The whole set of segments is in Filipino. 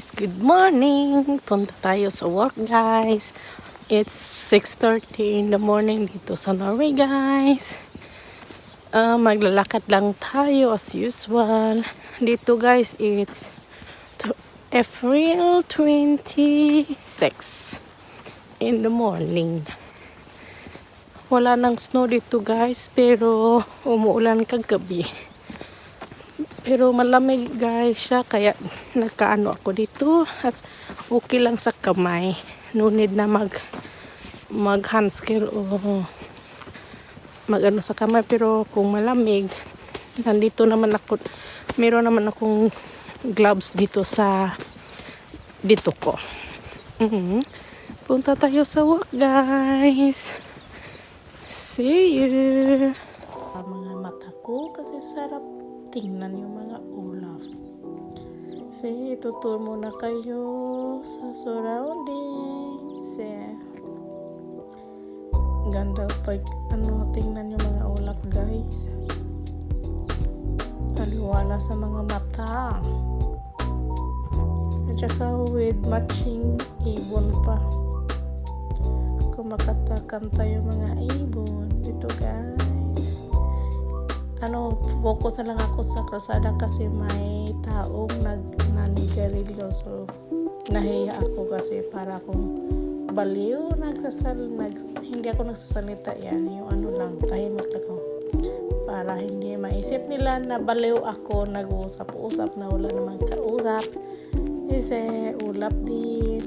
guys, good morning. Punta tayo sa work guys. It's 6:30 in the morning dito sa Norway guys. Maglalakad lang tayo as usual. Dito guys, it's April 26 in the morning. Wala nang snow dito guys, pero umuulan kagabi. Pero malamig guys siya, kaya nagkaano ako dito at okay lang sa kamay. No need na mag handskill o magano sa kamay. Pero kung malamig, nandito naman ako, meron naman akong gloves dito ko. Punta tayo sa work guys. See you. Mga mata ko kasi sarap tingnan yung mga ulap. Sige, tutur muna kayo sa surroundings. Ganda pag tingnan yung mga ulap guys. Aliwala sa mga mata. At saka with matching ibon pa. Kumakatakan tayo mga ibon dito guys. Focus na lang ako sa kalsada kasi may taong nanigarilyo. So, nahiya ako kasi para akong baliw. Hindi ako nagsasalita yan. Yung lang, tahimik ako. Para hindi maisip nila na baliw ako, nag-uusap-usap na wala namang kausap. Kasi ulap din.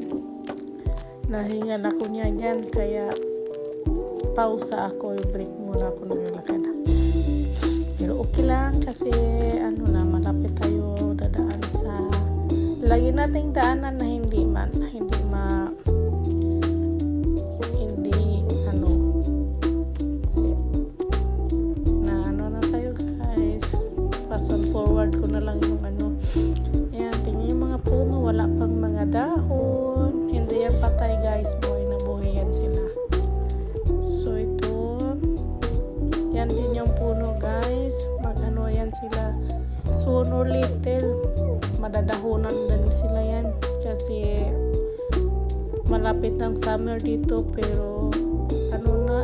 Nahingan ako niya yan, kaya pausa ako, break muna ako naglalakad. Pero okay lang kasi malapit tayo dadaan sa lagi nating daanan na hindi na tayo guys. Fast and forward ko na lang yung ayan, tingnan yung mga puno, wala pang mga dahon, hindi yan patay guys, buhay na buhay yan sila. So ito yan din yung puno guys, yan sila sooner or later madadahunan din sila yan kasi malapit ng summer dito, pero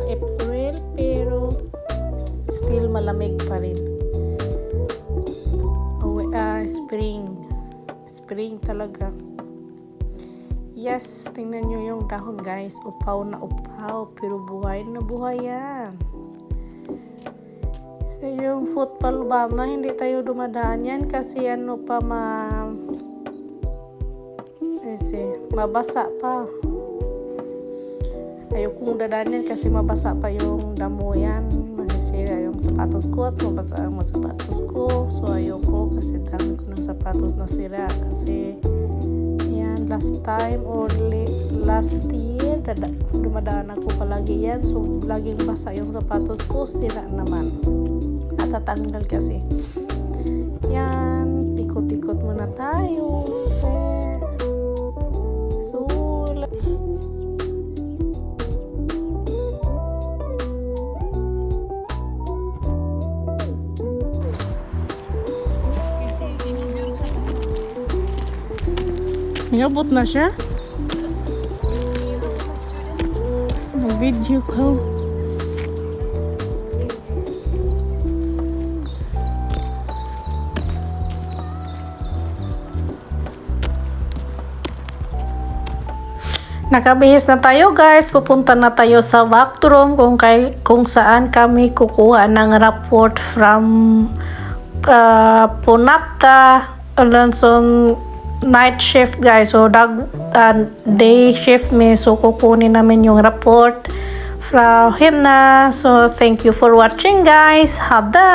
April, pero still malamig pa rin. Spring talaga. Yes, tingnan nyo yung dahon guys, upaw na upaw, pero buhay na buhay yan. So yung football ba na hindi tayo dumadaan yan kasi mabasa pa. Ayokong dadaan yan kasi mabasa pa yung damo yan, masisira yung sapatos ko at mabasa ang sapatos ko. So ayoko kasi dami ko ng sapatos na sira kasi yan last year dumadaan ako palagi yan, so laging basa yung sapatos ko, sira naman, natatanggal kasi. Yan, ikot-ikot muna tayo. Nabot na siya? Mag-video ko. Nakabihis na tayo guys. Pupunta na tayo sa Vakturom kung saan kami kukuha ng report from Punapta Alanson night shift guys. So day shift so kukunin namin yung report from him na. So thank you for watching guys. Hada!